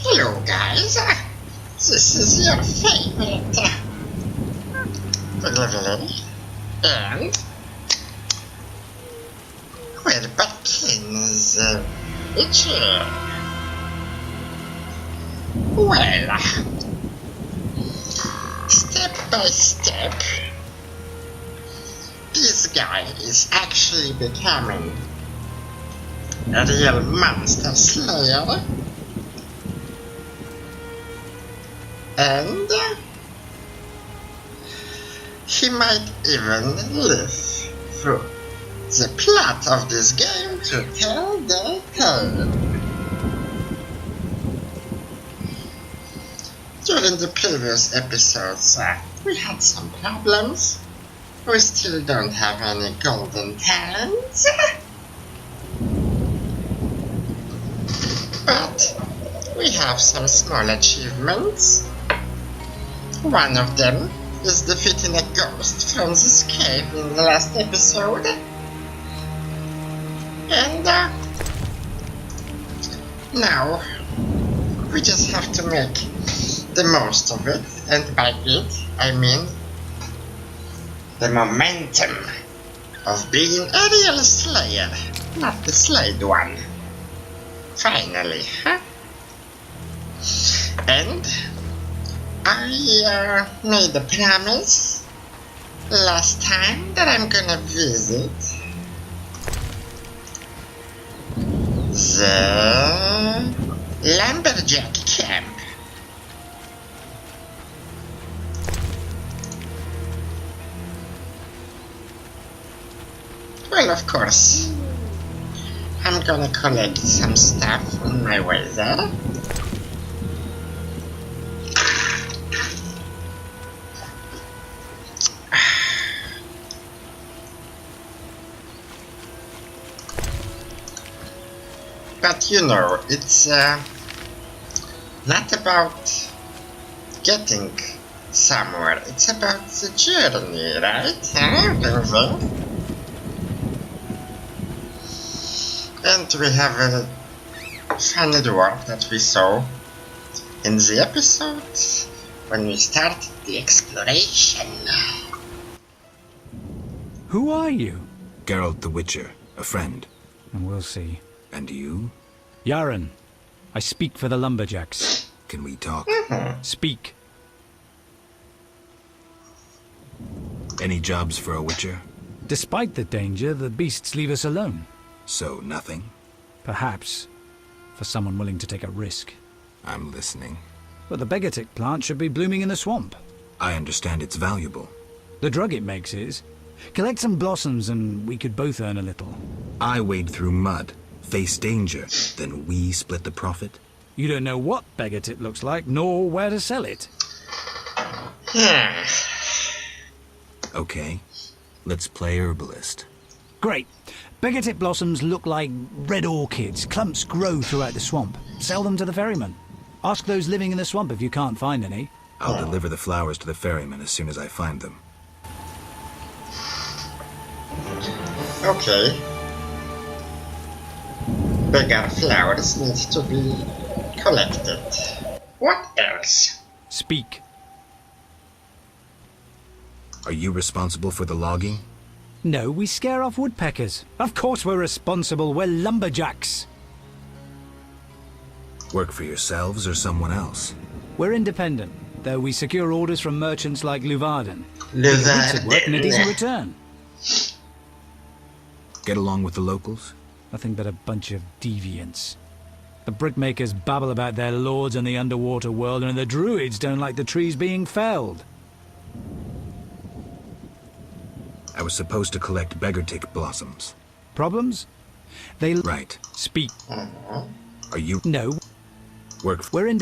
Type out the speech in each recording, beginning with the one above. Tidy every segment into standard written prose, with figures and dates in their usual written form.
Hello guys, this is your favorite Wiggly Willy, and we're back in the Witcher. Well, step by step, this guy is actually becoming a real monster slayer. And he might even live through the plot of this game to tell the tale. During the previous episodes, we had some problems. We still don't have any golden talents. But we have some small achievements. One of them is defeating a ghost from this cave in the last episode. And now we just have to make the most of it, and by it I mean the momentum of being a real slayer, not the slayed one. Finally, huh? And I made a promise last time that I'm gonna visit the lumberjack camp. Well, of course, I'm gonna collect some stuff on my way there. But you know, it's not about getting somewhere, it's about the journey, right? And we have a funny dwarf that we saw in the episode when we started the exploration. Who are you? Geralt the Witcher, a friend. And we'll see. And you? Yaren, I speak for the lumberjacks. Can we talk? Speak. Any jobs for a Witcher? Despite the danger, the beasts leave us alone. So nothing? Perhaps, for someone willing to take a risk. I'm listening. But the Begatic plant should be blooming in the swamp. I understand it's valuable. The drug it makes is. Collect some blossoms and we could both earn a little. I wade through mud, face danger, then we split the profit? You don't know what Begatic looks like, nor where to sell it. Okay, let's play herbalist. Great. Begatic blossoms look like red orchids. Clumps grow throughout the swamp. Sell them to the ferryman. Ask those living in the swamp if you can't find any. I'll deliver the flowers to the ferryman as soon as I find them. Okay. Bigger flowers need to be collected. What else? Speak. Are you responsible for the logging? No, we scare off woodpeckers. Of course we're responsible. We're lumberjacks. Work for yourselves or someone else? We're independent, though we secure orders from merchants like Luvarden. Luvarden. Work and a decent return. Get along with the locals? Nothing but a bunch of deviants. The brickmakers babble about their lords and the underwater world, and the druids don't like the trees being felled. I was supposed to collect Begatic blossoms. Problems? They... Right. Speak. Are you... No. Work for... We're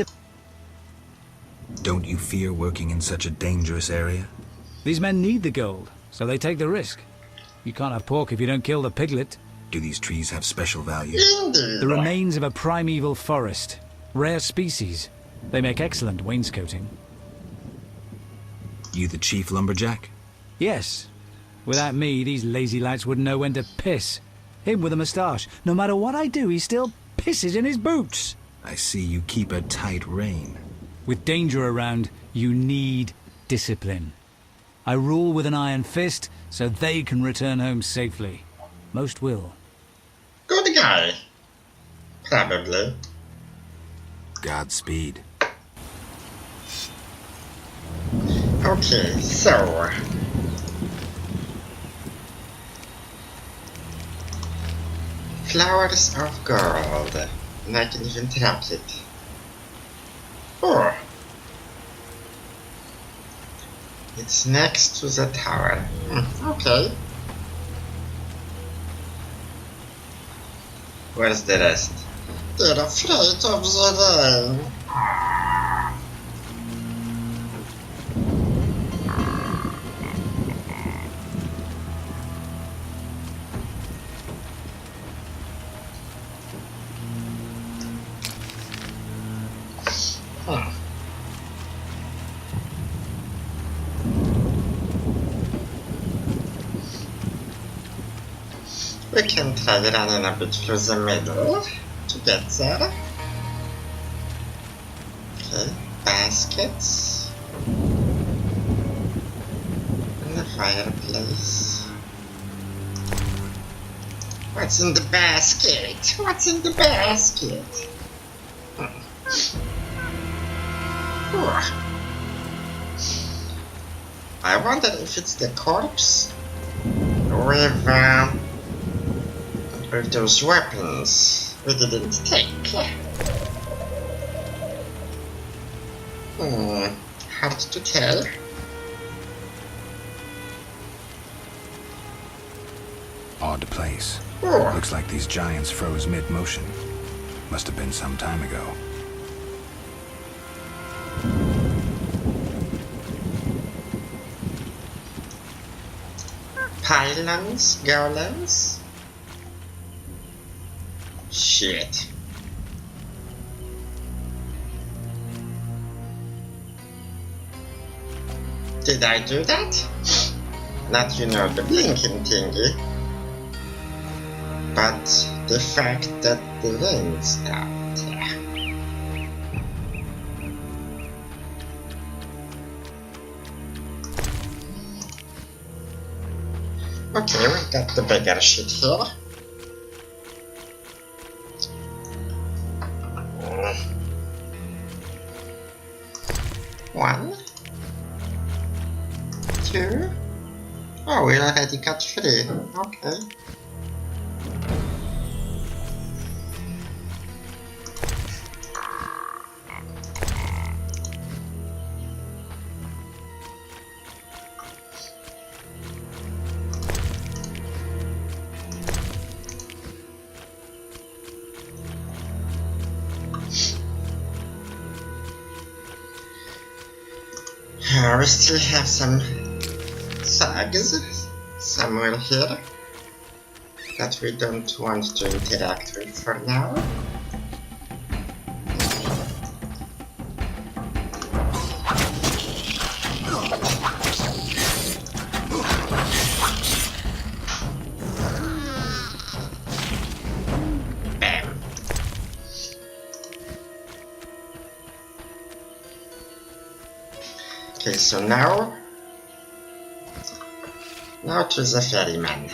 Don't you fear working in such a dangerous area? These men need the gold, so they take the risk. You can't have pork if you don't kill the piglet. Do these trees have special value? The remains of a primeval forest. Rare species. They make excellent wainscoting. You the chief lumberjack? Yes. Without me, these lazy lads wouldn't know when to piss. Him with a moustache. No matter what I do, he still pisses in his boots. I see you keep a tight rein. With danger around, you need discipline. I rule with an iron fist, so they can return home safely. Most will. Good guy. Probably. Godspeed. Okay, so... Flowers of gold. And I can even trap it. Oh! It's next to the tower. Okay. Where's the rest? They're afraid of the rain. We can try running a bit through the middle to get there. Okay, baskets. And the fireplace. What's in the basket? What's in the basket? I wonder if it's the corpse with those weapons we didn't take. Hard to tell. Odd place. Oh. Looks like these giants froze mid-motion. Must have been some time ago. Pylons, golems. Shit. Did I do that? Not, you know, the blinking thingy. But the fact that the rain stopped. Okay, we got the bigger shit here. One, two. Oh, we already got 3. Okay. We still have some thugs somewhere here that we don't want to interact with for now. Bam. Okay, so now to the ferryman.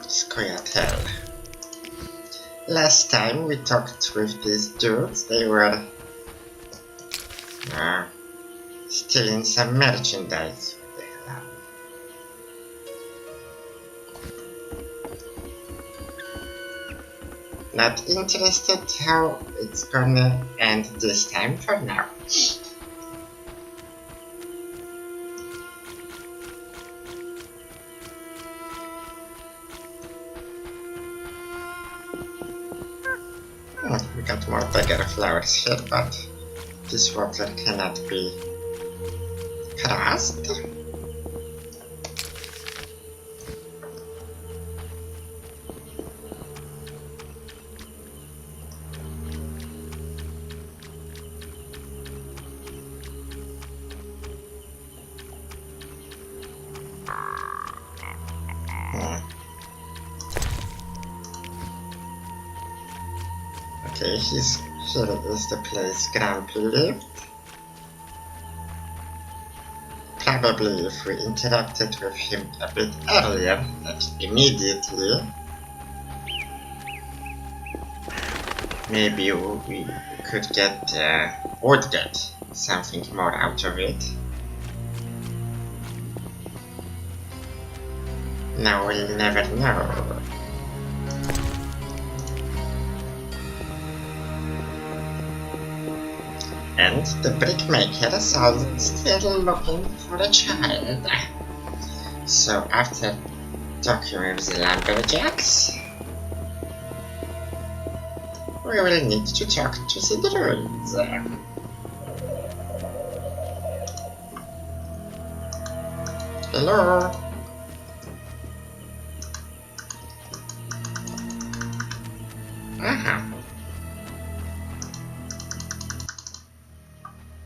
Scoia'tael. Last time we talked with these dudes, they were stealing some merchandise. Not interested how it's gonna end this time for now. We got more bigger flowers here, but this water cannot be crossed. Okay, here is the place Grumpy lived. Probably if we interacted with him a bit earlier, like immediately, maybe we would get something more out of it. Now we'll never know. And the brickmakers are still looking for a child. So after talking with the lumberjacks, we will need to talk to the druids. Hello? Aha.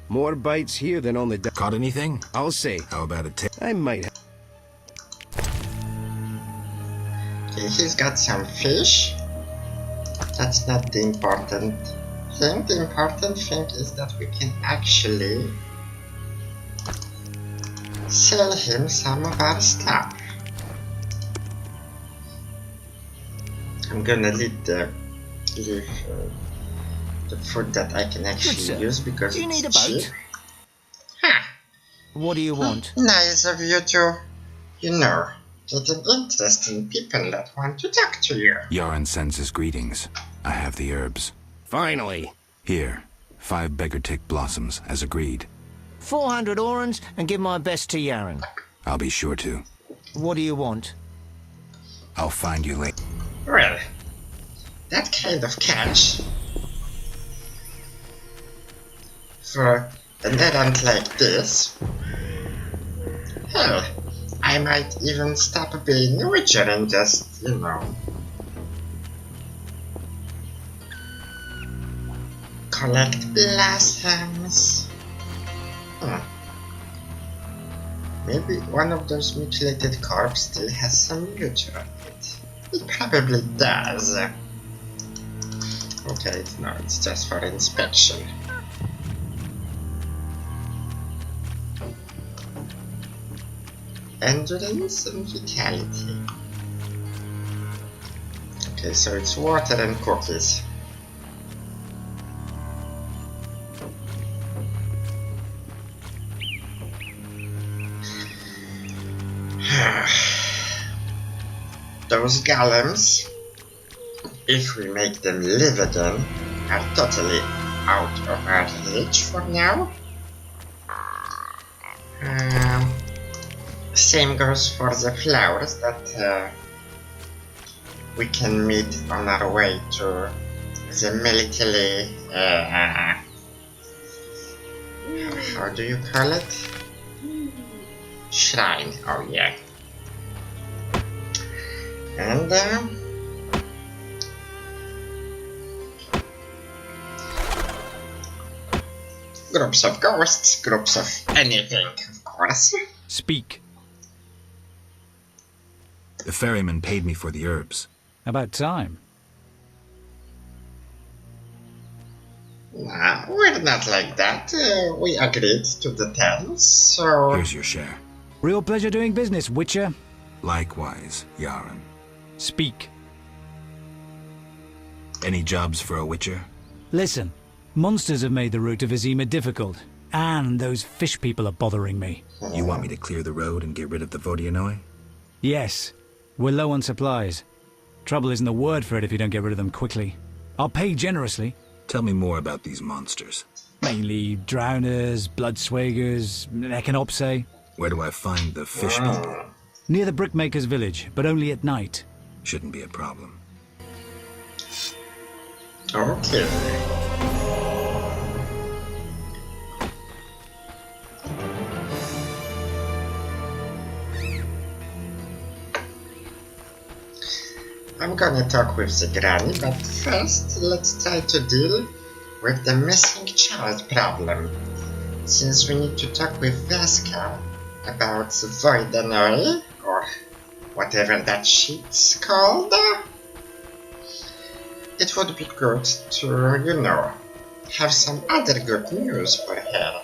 More bites here than on the Caught anything? I'll say. How about a tip? I might have. Okay, he's got some fish. That's not the important thing. The important thing is that we can actually sell him some of our stuff. I'm gonna leave the food that I can actually use because Do you need a it's cheap. boat? Ha! What do you want? Nice of you to, get an interest in people that want to talk to you. Yaron sends his greetings. I have the herbs. Finally. Here, 5 beggar tick blossoms, as agreed. 400 orans and give my best to Yaron. I'll be sure to. What do you want? I'll find you later. Well, that kind of cash for an errand like this. Hell, I might even stop being a witcher and just, collect blossoms. Maybe one of those mutilated corpses still has some loot on it. It probably does. Okay, no, it's just for inspection. Endurance and vitality. Okay, so it's water and cookies. Those golems, if we make them live again, are totally out of our reach for now. Same goes for the flowers that we can meet on our way to the military, how do you call it? Shrine, oh yeah. And groups of ghosts, groups of anything, of course. Speak. The ferryman paid me for the herbs. About time. Nah, we're not like that. We agreed to the terms, so... Here's your share. Real pleasure doing business, Witcher. Likewise, Yaron. Speak. Any jobs for a witcher? Listen, monsters have made the route to Vizima difficult, and those fish people are bothering me. You want me to clear the road and get rid of the Vodianoi? Yes, we're low on supplies. Trouble isn't the word for it if you don't get rid of them quickly. I'll pay generously. Tell me more about these monsters. Mainly drowners, bloodswagers, echinopse. Where do I find the fish people? Near the brickmaker's village, but only at night. Shouldn't be a problem. Okay. I'm gonna talk with the granny, but first let's try to deal with the missing child problem. Since we need to talk with Vesca about the Voidanoi, or whatever that shit's called. it would be good to, you know, have some other good news for her.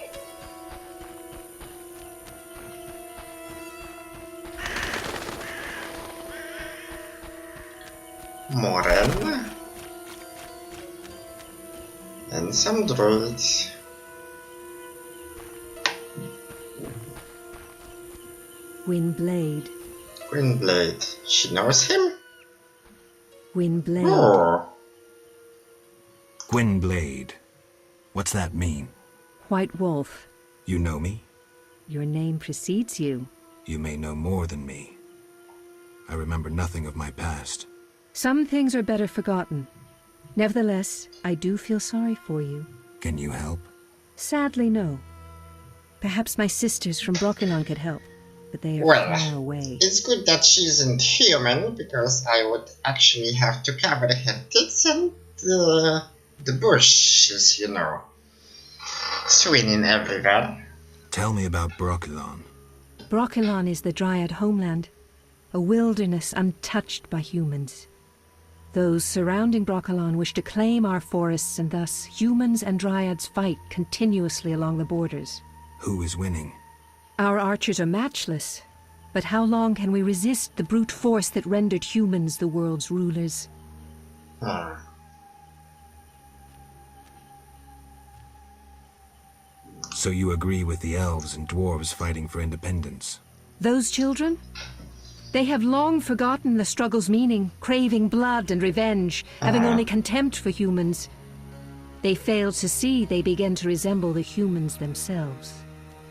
Moral. And some droids. Windblade. Windblade. She knows him? Windblade. Oh. Gwynblade. What's that mean? White Wolf. You know me? Your name precedes you. You may know more than me. I remember nothing of my past. Some things are better forgotten. Nevertheless, I do feel sorry for you. Can you help? Sadly, no. Perhaps my sisters from Brokilon could help, but they are far away. It's good that she isn't human, because I would actually have to cover her tits and the bushes, you know, swinging everywhere. Tell me about Brokilon. Brokilon is the Dryad homeland, a wilderness untouched by humans. Those surrounding Brokilon wish to claim our forests, and thus humans and Dryads fight continuously along the borders. Who is winning? Our archers are matchless, but how long can we resist the brute force that rendered humans the world's rulers? So you agree with the elves and dwarves fighting for independence? Those children? They have long forgotten the struggle's meaning, craving blood and revenge, having only contempt for humans. They failed to see they began to resemble the humans themselves.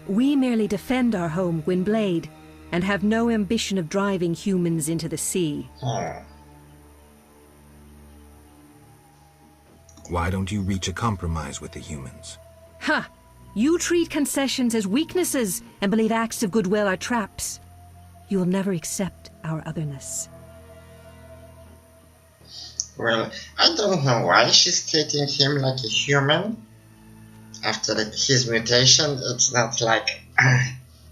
We merely defend our home, Gwynblade, and have no ambition of driving humans into the sea. Why don't you reach a compromise with the humans? Ha! You treat concessions as weaknesses and believe acts of goodwill are traps. You will never accept our otherness. Well, I don't know why she's treating him like a human. After his mutation, it's not like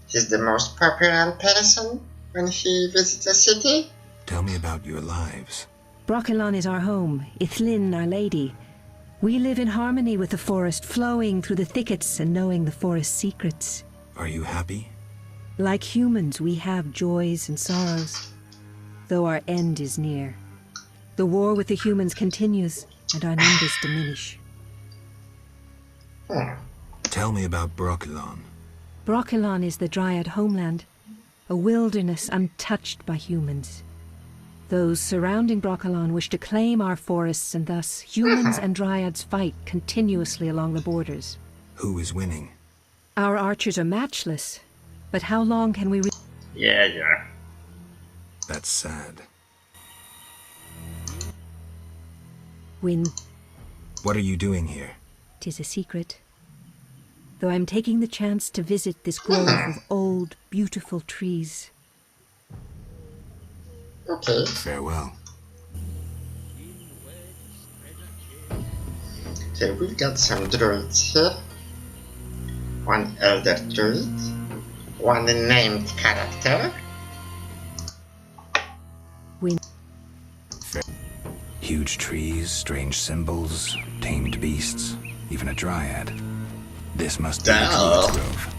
he's the most popular person when he visits a city. Tell me about your lives. Brokilon is our home, Ithlin our lady. We live in harmony with the forest, flowing through the thickets and knowing the forest's secrets. Are you happy? Like humans, we have joys and sorrows, though our end is near. The war with the humans continues, and our numbers diminish. Tell me about Brokilon. Brokilon is the Dryad homeland, a wilderness untouched by humans. Those surrounding Brokilon wish to claim our forests, and thus humans and Dryads fight continuously along the borders. Who is winning? Our archers are matchless, but how long can we... Yeah. That's sad. What are you doing here? 'Tis a secret. Though I'm taking the chance to visit this grove of old, beautiful trees. Okay. Farewell. Okay, we've got some droids here. One elder droid. One named character. Huge trees, strange symbols, tamed beasts, even a dryad. This must be the Druid Grove.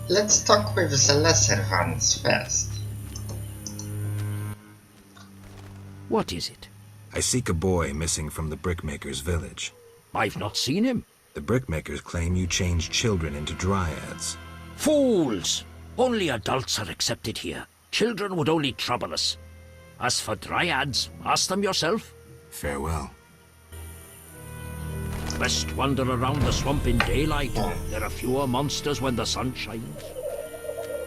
Let's talk with the lesser ones first. What is it? I seek a boy missing from the Brickmakers' village. I've not seen him. The Brickmakers claim you changed children into dryads. Fools! Only adults are accepted here. Children would only trouble us. As for dryads, ask them yourself. Farewell. Best wander around the swamp in daylight. There are fewer monsters when the sun shines.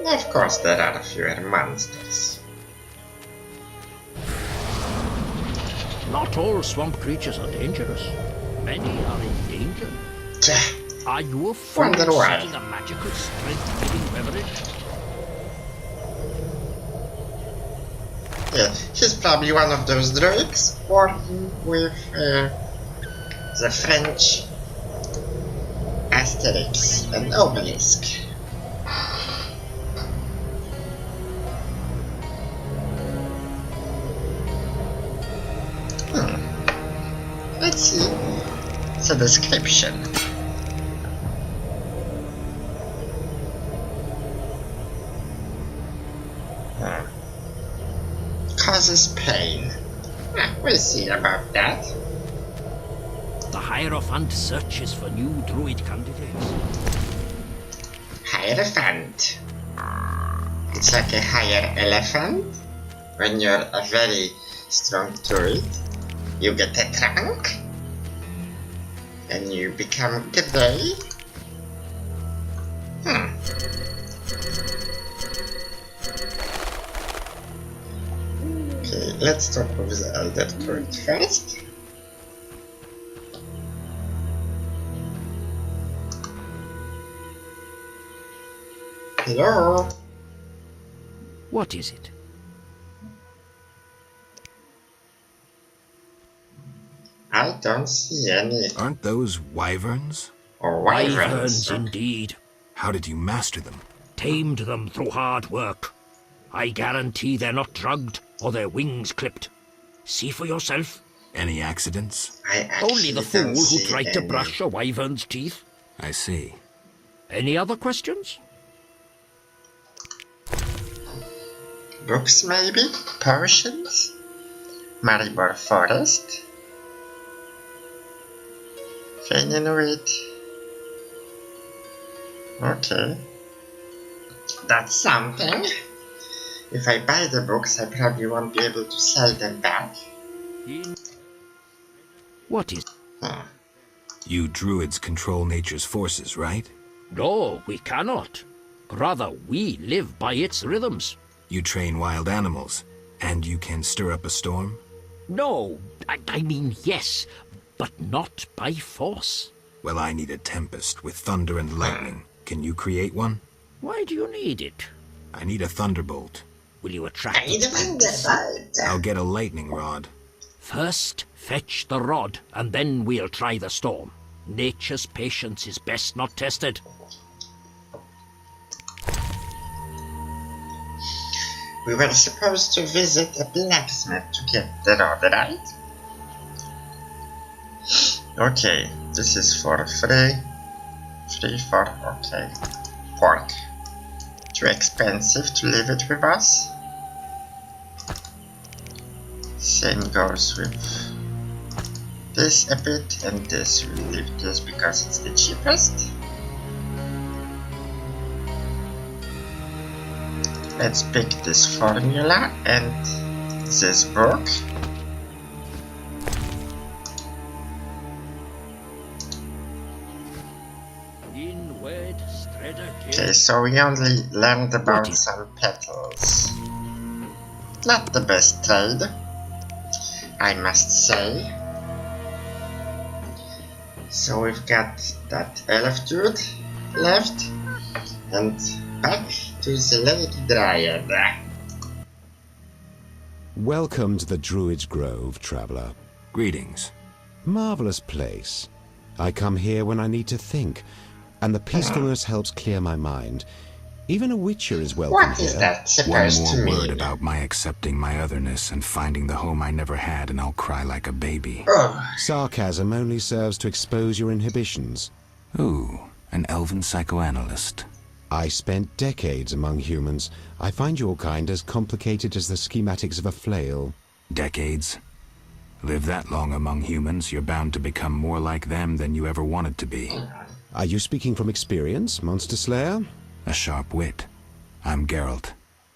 Of course there are fewer monsters. Not all swamp creatures are dangerous. Many are in danger. Are you a fool Wonder why. seeking a magical strength-giving beverage? Yeah, he's probably one of those druids working with the French Asterix and Obelisk. Let's see the description. Causes pain. We'll see about that. The Hierophant searches for new druid candidates. Hierophant. It's like a higher elephant. When you're a very strong druid, you get a trunk and you become grey. Okay, let's talk with the elder druid first. Hello? What is it? I don't see any. Aren't those wyverns? Or Wyverns, indeed. How did you master them? Tamed them through hard work. I guarantee they're not drugged or their wings clipped. See for yourself. Any accidents? Only the fool don't who see tried to any. brush a wyvern's teeth. I see. Any other questions? Books maybe? Potions? Maribor Forest? Feninweed? Okay. That's something. If I buy the books, I probably won't be able to sell them back. What is... You druids control nature's forces, right? No, we cannot. Rather, we live by its rhythms. You train wild animals, and you can stir up a storm? No, I mean yes, but not by force. Well, I need a tempest with thunder and lightning. Can you create one? Why do you need it? I need a thunderbolt. Will you attract I need a Thunderbolt. I'll get a lightning rod. First, fetch the rod, and then we'll try the storm. Nature's patience is best not tested. We were supposed to visit a blacksmith to get the rod, right? Okay, this is for free. Okay. Pork. Too expensive to leave it with us. Same goes with this a bit, and this we'll leave this because it's the cheapest. Let's pick this formula and this book. Okay, so we only learned about some petals. Not the best trade, I must say. So we've got that elf dude left, and back to the Lady Dryad. Welcome to the Druid's Grove, traveler. Greetings. Marvelous place. I come here when I need to think, and the peacefulness helps clear my mind. Even a witcher is welcome What here. is that One supposed to more mean? word about my accepting my otherness and finding the home I never had, and I'll cry like a baby. Oh, Sarcasm only serves to expose your inhibitions. Ooh, an elven psychoanalyst. I spent decades among humans. I find your kind as complicated as the schematics of a flail. Decades? Live that long among humans, you're bound to become more like them than you ever wanted to be. Are you speaking from experience, Monster Slayer? A sharp wit. I'm Geralt.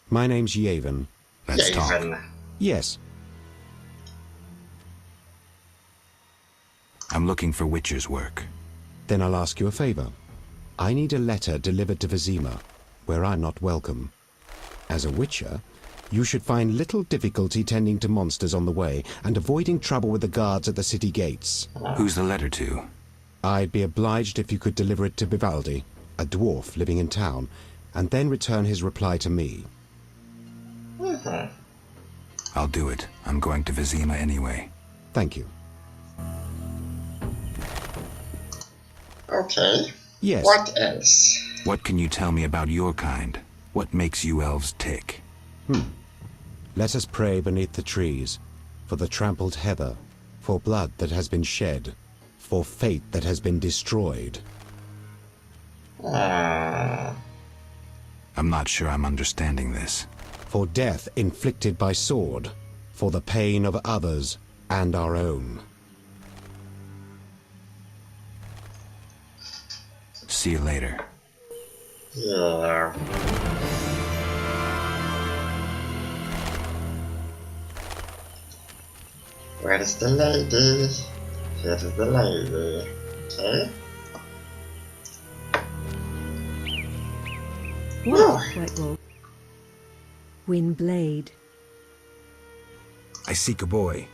My name's Yavin. Let's talk. Yavin. Yes, I'm looking for witcher's work. then I'll ask you a favor. I need a letter delivered to Vizima, where I'm not welcome. As a witcher, you should find little difficulty tending to monsters on the way and avoiding trouble with the guards at the city gates. Who's the letter to? I'd be obliged if you could deliver it to Vivaldi, a dwarf living in town, and then return his reply to me. I'll do it. I'm going to Vizima anyway. Thank you. Okay. Yes. What else? What can you tell me about your kind? What makes you elves tick? Let us pray beneath the trees, for the trampled heather, for blood that has been shed, for fate that has been destroyed. I'm not sure I'm understanding this. For death inflicted by sword, for the pain of others and our own. See you later. Yeah. Where is the lady? Here is the lady. Okay. What, White Wolf? Windblade. I seek a boy.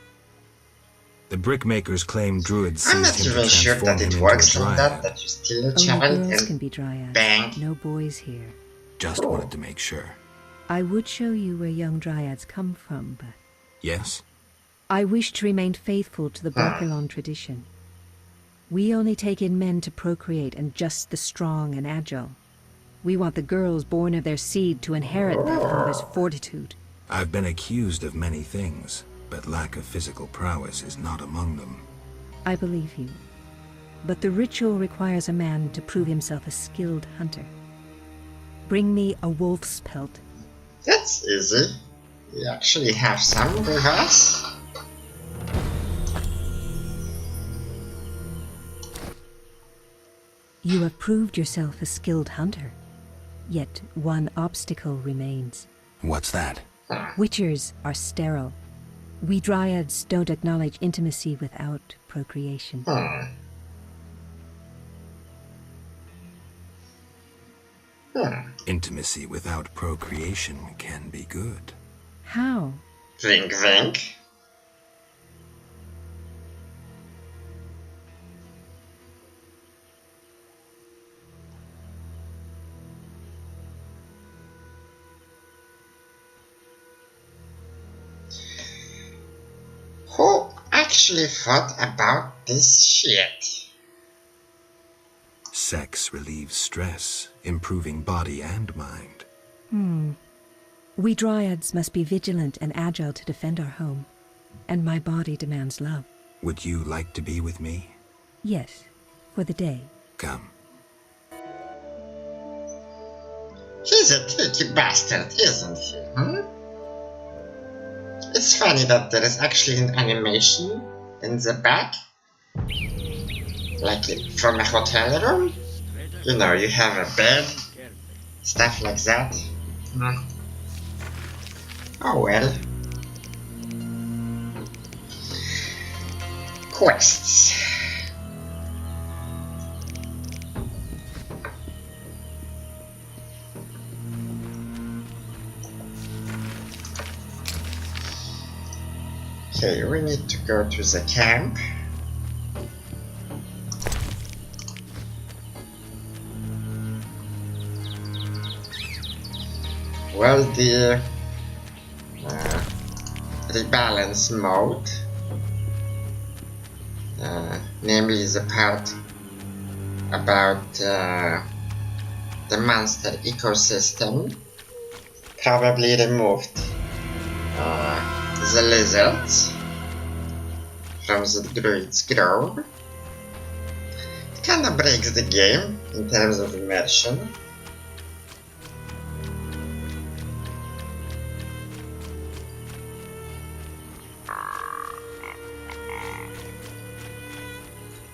The brickmakers claim druids I'm seized not him to even sure transform that him it into works a like dryad. that you steal a Only child girls can and be dryads. bang. No boys here. Just wanted to make sure. I would show you where young dryads come from, but Yes? I wish to remain faithful to the Brokilon tradition. We only take in men to procreate, and just the strong and agile. We want the girls born of their seed to inherit their father's fortitude. I've been accused of many things, but lack of physical prowess is not among them. I believe you. But the ritual requires a man to prove himself a skilled hunter. Bring me a wolf's pelt. That's easy. We actually have some with us. You have proved yourself a skilled hunter. Yet one obstacle remains. What's that? Witchers are sterile. We dryads don't acknowledge intimacy without procreation. Intimacy without procreation can be good. How? Wink, wink. Who actually thought about this shit? Sex relieves stress, improving body and mind. We dryads must be vigilant and agile to defend our home. And my body demands love. Would you like to be with me? Yes, for the day. Come. He's a tricky bastard, isn't he? It's funny that there is actually an animation in the back. Like from a hotel room. You know, you have a bed, stuff like that. Oh well. Quests. Okay, we need to go to the camp. Well, the rebalance mode, namely the part about the monster ecosystem, probably removed the lizards from the druid's grove. It kinda breaks the game in terms of immersion.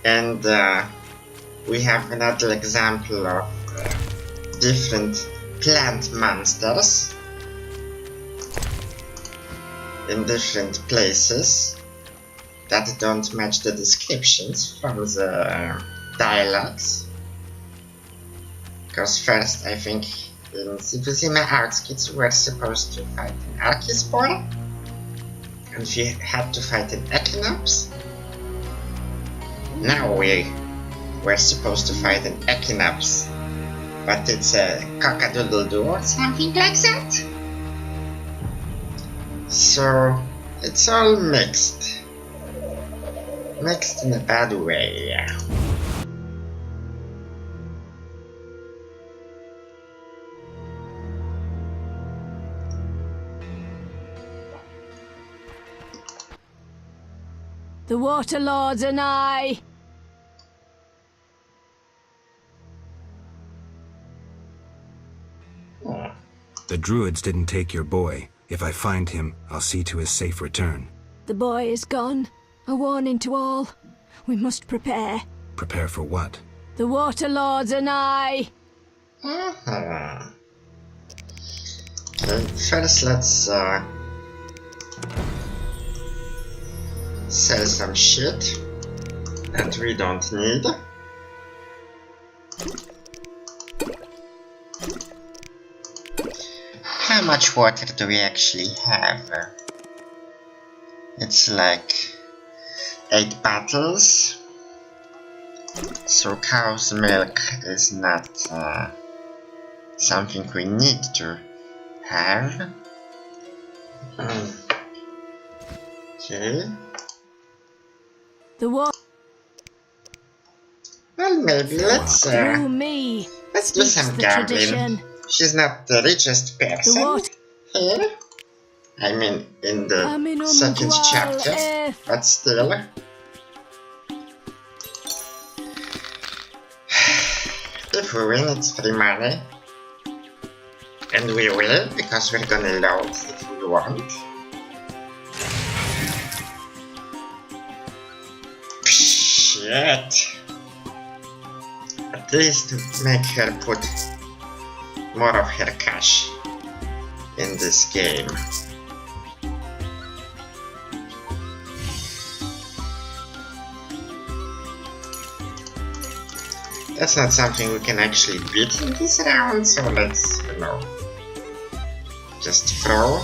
And we have another example of different plant monsters in different places that don't match the descriptions from the dialogues. Because first, I think in Sivuzima outskirts we were supposed to fight an Archispore, and we had to fight an Echinops. Now we were supposed to fight an Echinops, but it's a Cockadoodle-Doo or something like that. So it's all mixed. Mixed in a bad way. The Water Lords are nigh. The druids didn't take your boy. If I find him, I'll see to his safe return. The boy is gone. A warning to all. We must prepare. Prepare for what? The Water Lords are nigh. Okay, first let's sell some shit that we don't need. How much water do we actually have? It's like 8 bottles. So cow's milk is not something we need to have. Okay. The water. Well, maybe let's Through me. do some the gambling. tradition. She's not the richest person water- here. I mean, in the second chapter, but still. If we win, it's free money. And we will, because we're gonna load if we want. Shit. At least make her put more of her cash in this game. That's not something we can actually beat in this round, so let's, you know, just throw.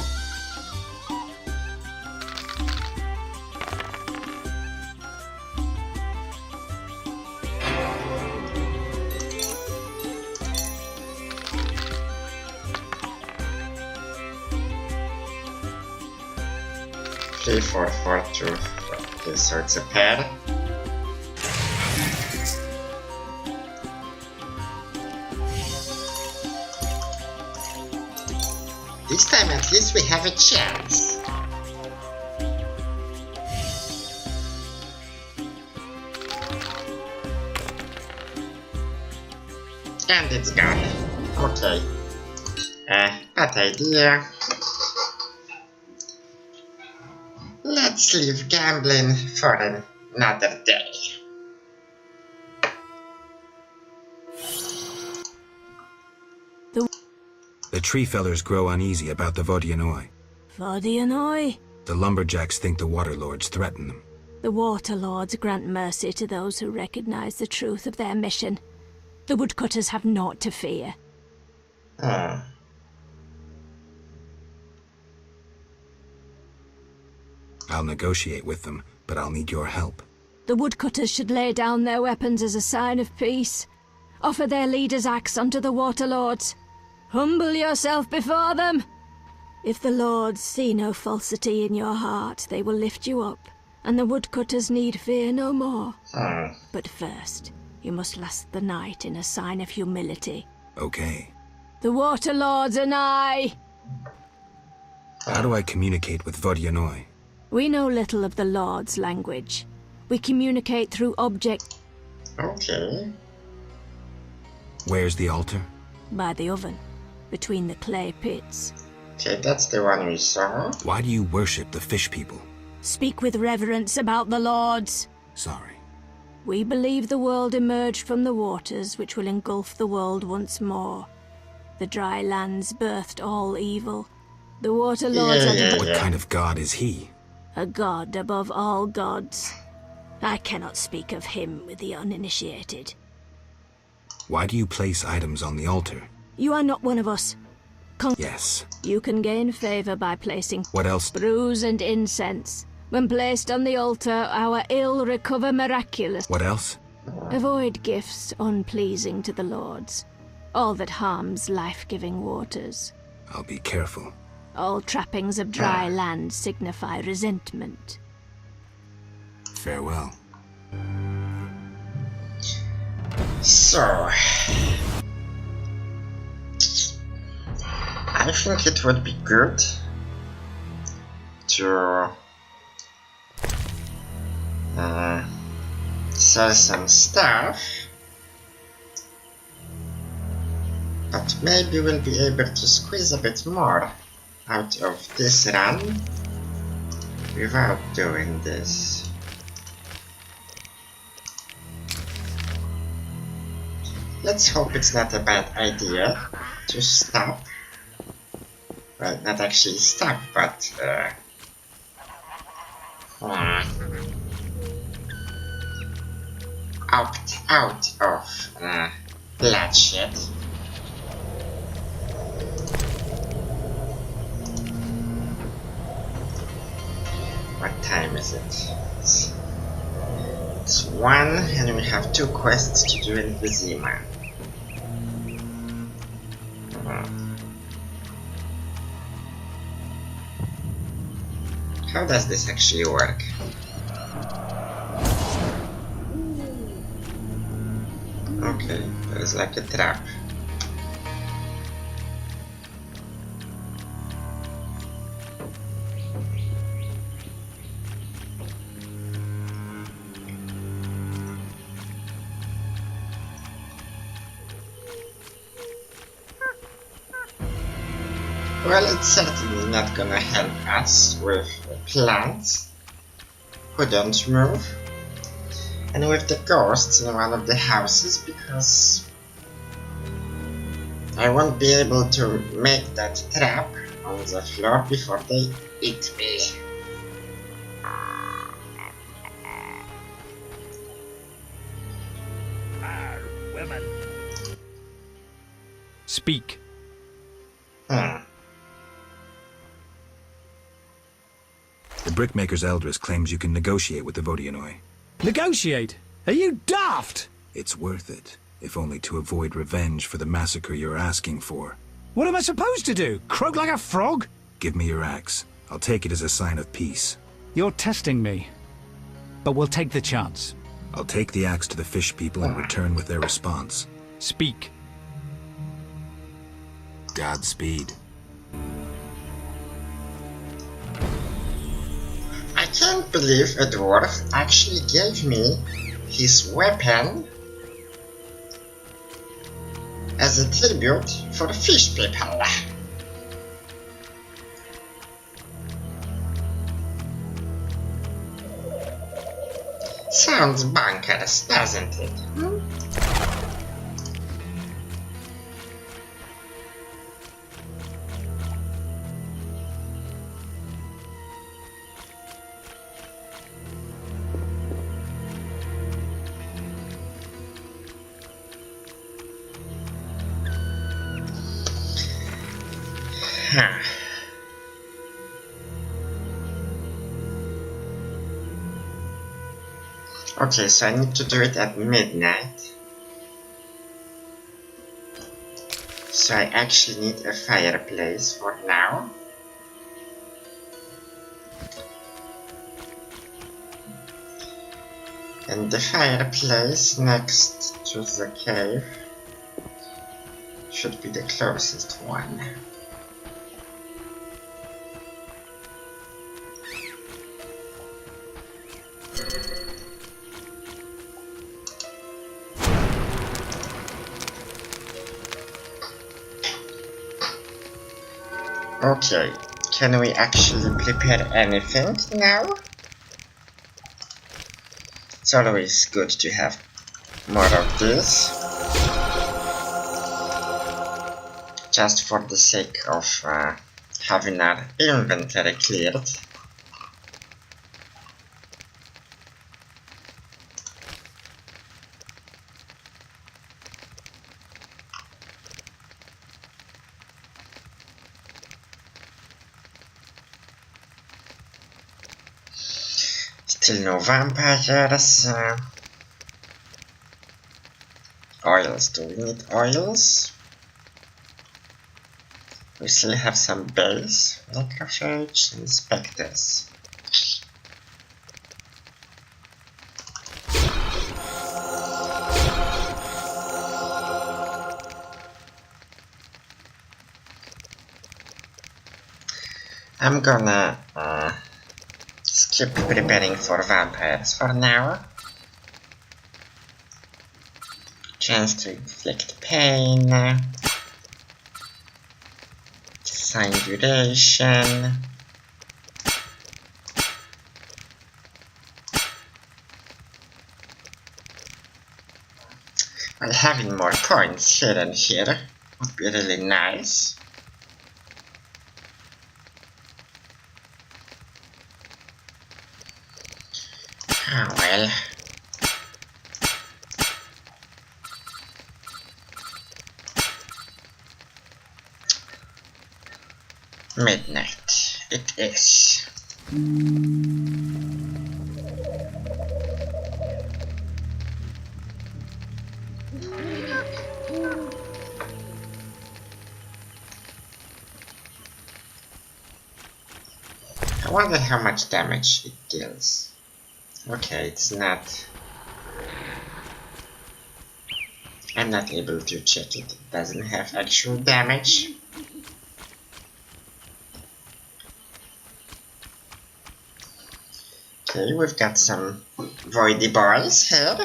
Three, 4, 4, 2. Okay, so it's a pair. This time at least we have a chance. And it's gone. Okay. Bad idea. Let's leave gambling for another day. The tree fellers grow uneasy about the Vodianoi. Vodianoi? The lumberjacks think the water lords threaten them. The Water Lords grant mercy to those who recognize the truth of their mission. The woodcutters have naught to fear. I'll negotiate with them, but I'll need your help. The woodcutters should lay down their weapons as a sign of peace. Offer their leader's axe unto the Water Lords. Humble yourself before them. If the Lords see no falsity in your heart, they will lift you up, and the woodcutters need fear no more. But first, you must last the night in a sign of humility. Okay. The Water Lords are nigh. How do I communicate with Vodianoi? We know little of the Lord's language. We communicate through object Okay. Where's the altar? by the oven, between the clay pits. Okay, that's the one we saw. Why do you worship the fish people? Speak with reverence about the Lords. Sorry. We believe the world emerged from the waters which will engulf the world once more. The dry lands birthed all evil. The Water Lords are What kind of god is he? a god above all gods. I cannot speak of him with the uninitiated. Why do you place items on the altar? You are not one of us. Yes. You can gain favor by placing What else? brews and incense. When placed on the altar, our ill recover miraculous. What else? Avoid gifts unpleasing to the Lords. All that harms life-giving waters. I'll be careful. All trappings of dry land signify resentment. Farewell. So, I think it would be good to sell some stuff, but maybe we'll be able to squeeze a bit more out of this run without doing this. Let's hope it's not a bad idea to stop. Well, not actually stop, but opt out of bloodshed. What time is it? It's 1, and we have 2 quests to do in Vizima. How does this actually work? Okay, there's like a trap. Well, it's certainly not gonna help us with plants who don't move, and with the ghosts in one of the houses, because I won't be able to make that trap on the floor before they eat me. Women. Speak. The Brickmaker's Eldris claims you can negotiate with the Vodyanoi. Negotiate? Are you daft? It's worth it, if only to avoid revenge for the massacre you're asking for. What am I supposed to do? Croak like a frog? Give me your axe. I'll take it as a sign of peace. You're testing me. But we'll take the chance. I'll take the axe to the fish people and return with their response. Speak. Godspeed. I can't believe a dwarf actually gave me his weapon as a tribute for fish people. Sounds bonkers, doesn't it? Okay, so I need to do it at midnight. So I actually need a fireplace for now. And the fireplace next to the cave should be the closest one. Okay, can we actually prepare anything now? It's always good to have more of this, just for the sake of having our inventory cleared. Still no vampires. Oils, do we need oils? We still have some base, necrophage, and specters. I'm gonna skip preparing for vampires for now. Chance to inflict pain. Assign duration. Well, having more points here and here would be really nice. Ah, well. Midnight. It is. I wonder how much damage it deals. Okay, it's not. I'm not able to check it. It doesn't have actual damage. Okay, we've got some voidy balls here.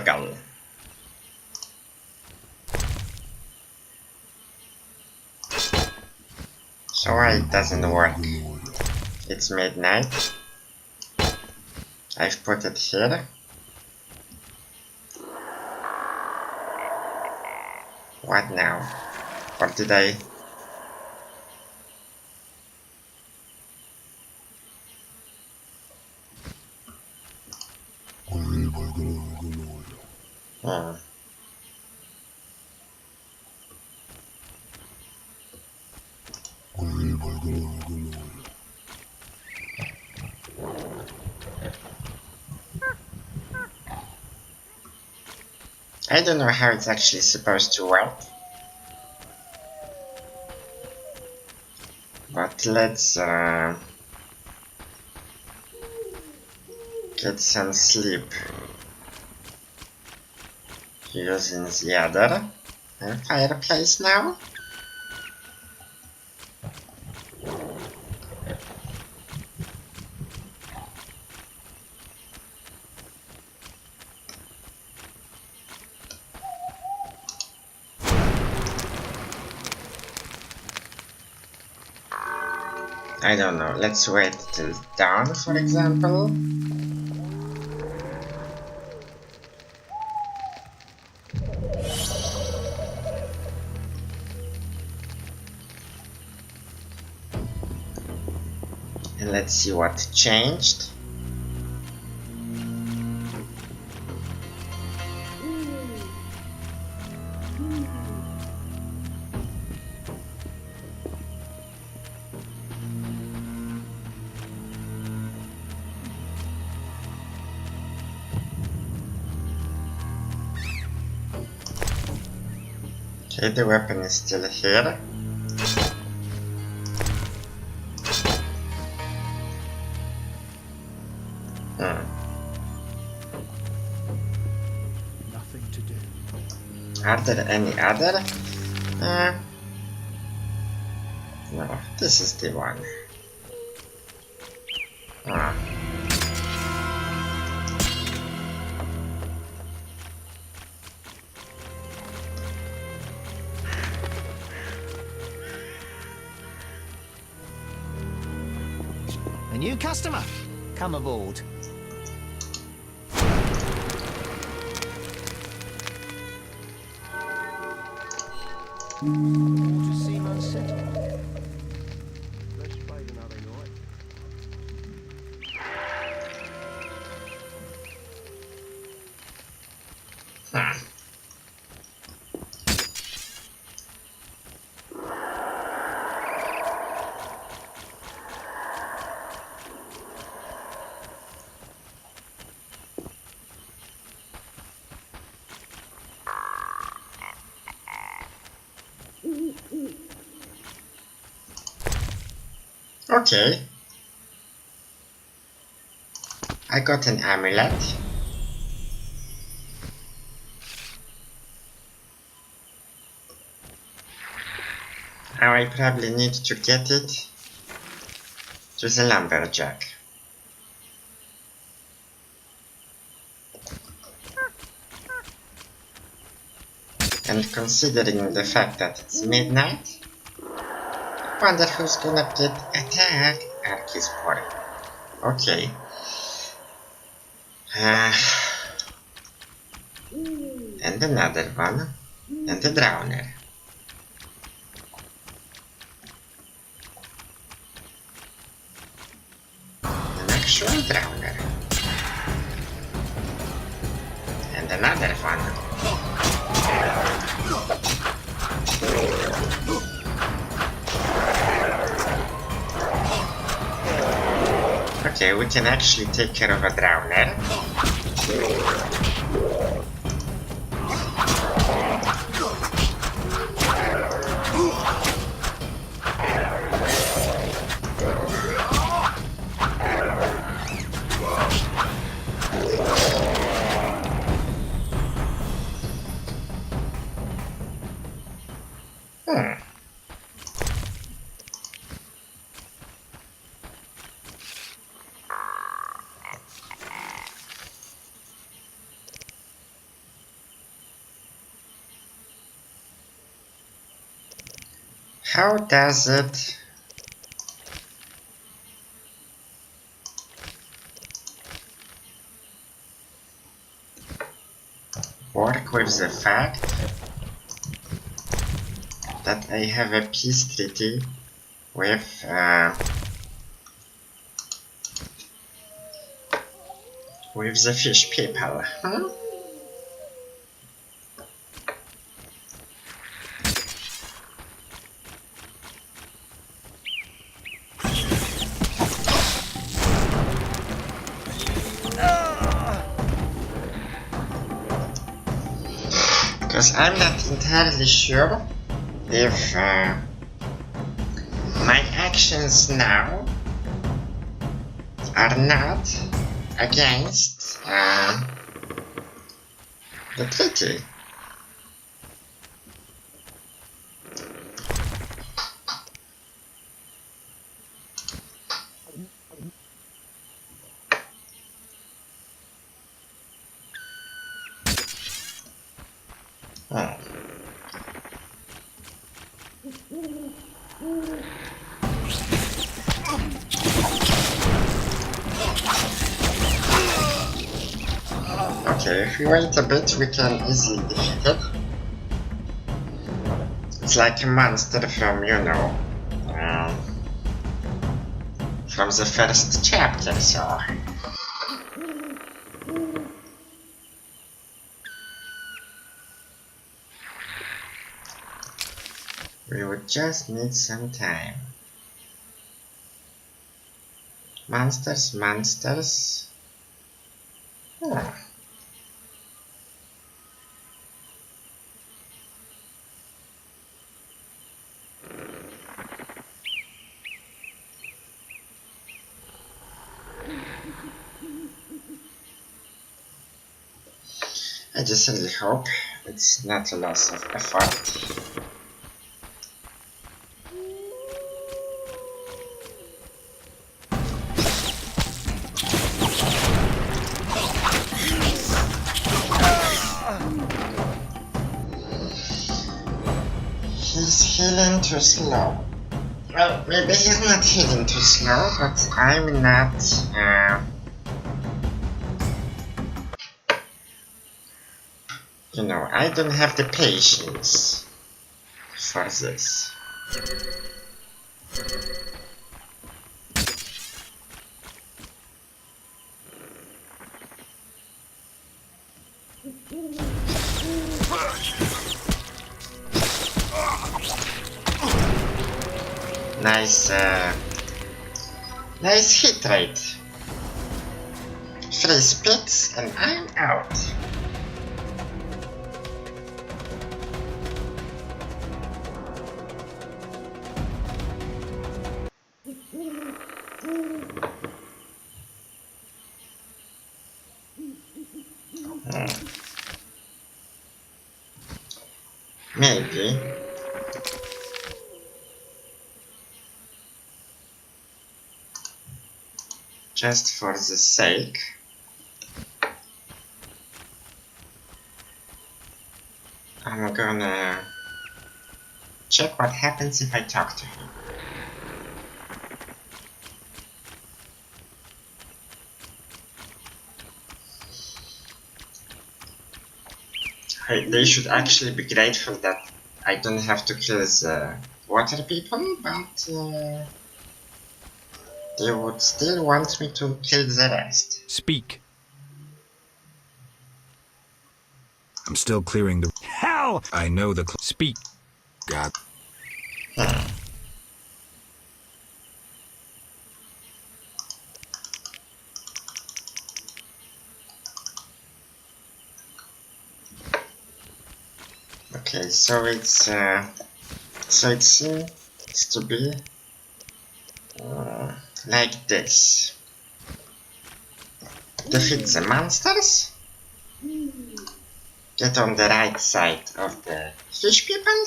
Gull. So why it doesn't work? It's midnight. I've put it here. What now? Or did I? Hmm. I don't know how it's actually supposed to work. But let's get some sleep using the other fireplace now. I don't know, let's wait till dawn, for example. And let's see what changed. Okay, the weapon is still here. Nothing to do. Are there any other? No, this is the one. A new customer. Come aboard. Water seem unsettled. Let's fight another night. Okay. I got an amulet. Now I probably need to get it to the lumberjack. And considering the fact that it's midnight, wonder who's gonna get attacked at his party. Okay. And another one. And a drowner. An actual drowner. And another one. Okay, we can actually take care of a drowner. How does it work with the fact that I have a peace treaty with the fish people? Huh? Because I'm not entirely sure if my actions now are not against the treaty. Okay, if we wait a bit, we can easily defeat it. It's like a monster from, you know, from the first chapter, so... we would just need some time. Monsters, monsters... Oh. I just really hope it's not a loss of effort. He's healing too slow. Well, maybe he's not healing too slow, but I'm not, you know, I don't have the patience for this. Nice hit rate. 3 spits and I'm out. Maybe. Just for the sake. I'm gonna check what happens if I talk to him. They should actually be grateful that I don't have to kill the water people, but they would still want me to kill the rest. Speak. I'm still clearing the... Hell! I know the... Speak. God. Okay, so it seems to be like this. Defeat the monsters. Get on the right side of the fish people.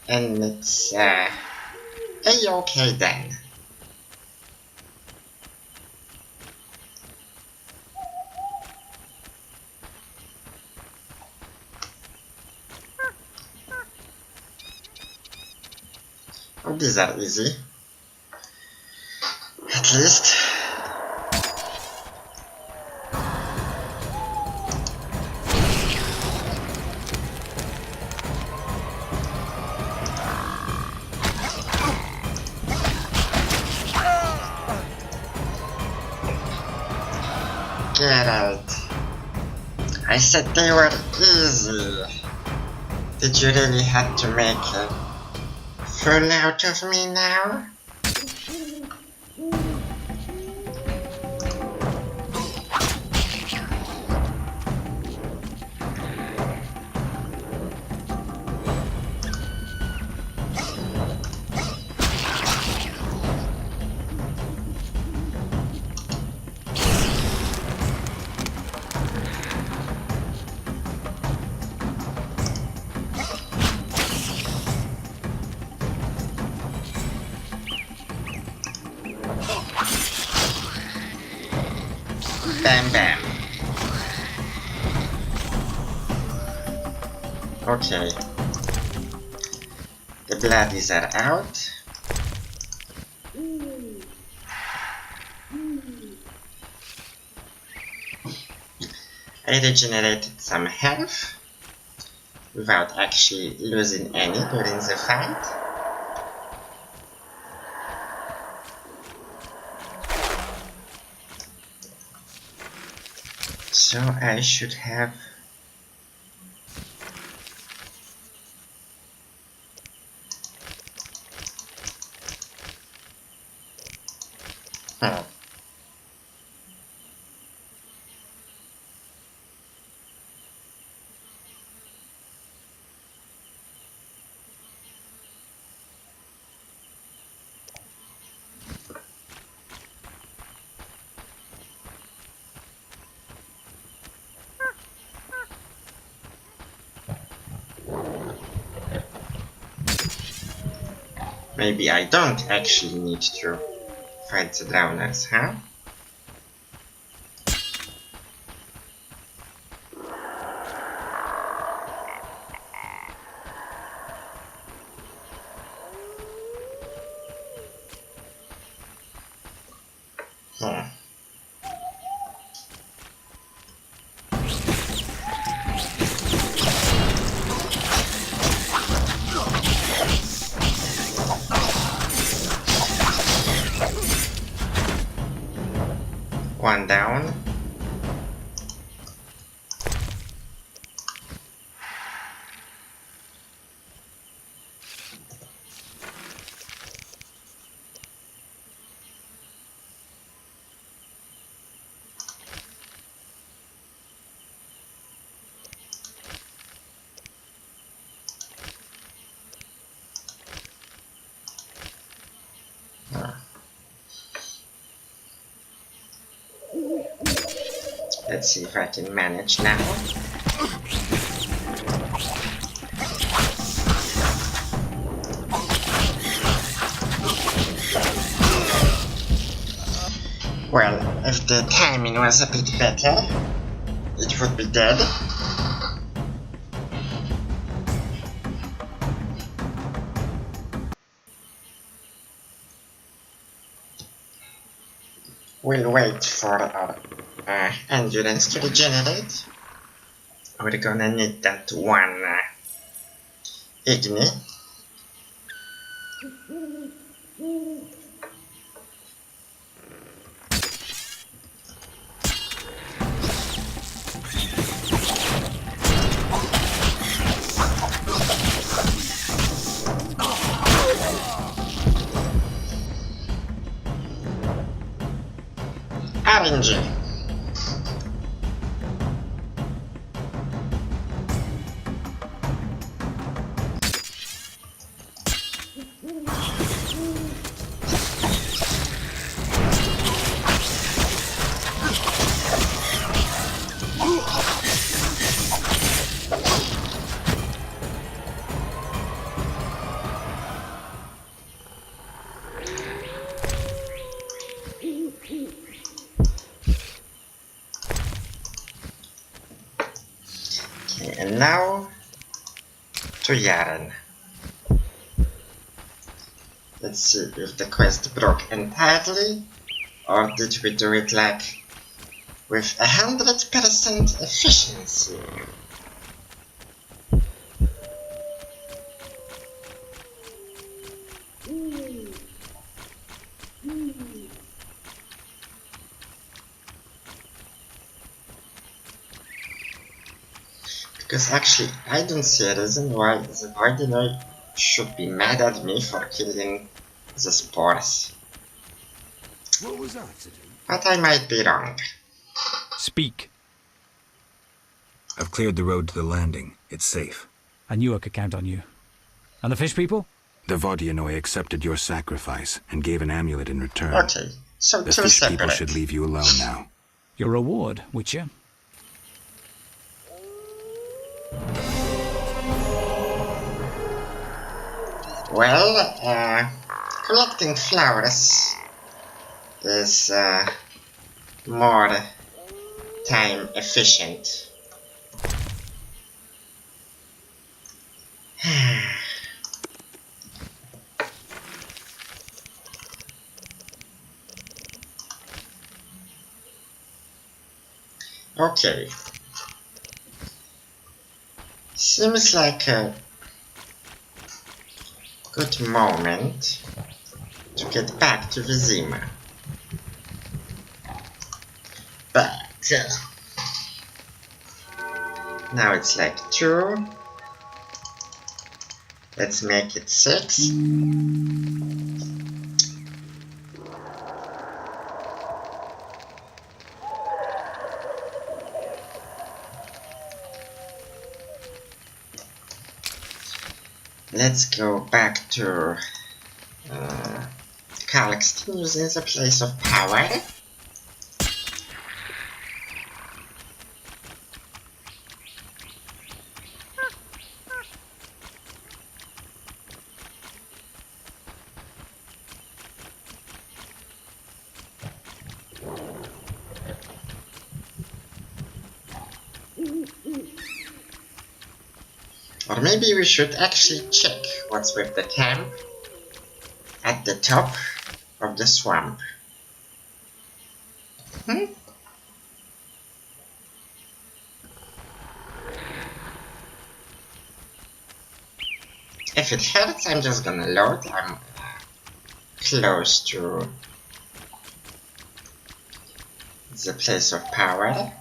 And it's a-okay then. Oh, these are easy. At least. Get out. I said they were easy. Did you really have to make a fool out of me now? Bam bam. Okay. The bloodies are out. I regenerated some health without actually losing any during the fight. So I should have maybe I don't actually need to fight the drowners, huh? One down. Let's see if I can manage now. Well, if the timing was a bit better, it would be dead. We'll wait for our endurance to regenerate. We're gonna need that one Igni. RNG. And now to Yaren. Let's see if the quest broke entirely, or did we do it like with 100% efficiency? Because actually, I don't see a reason why the Voidinoid should be mad at me for killing the spores. What was that to do? But I might be wrong. Speak. I've cleared the road to the landing. It's safe. I knew I could count on you. And the fish people? The Voidinoid accepted your sacrifice and gave an amulet in return. Okay, so The two fish people separate. should leave you alone now. Your reward, Witcher. Well, collecting flowers is more time efficient. Okay. Seems like a good moment to get back to Vizima. But now it's like 2. Let's make it 6. Let's go back to Kalixton using the place of power. Or maybe we should actually check what's with the camp at the top of the swamp. If it hurts, I'm just gonna load. I'm close to the place of power.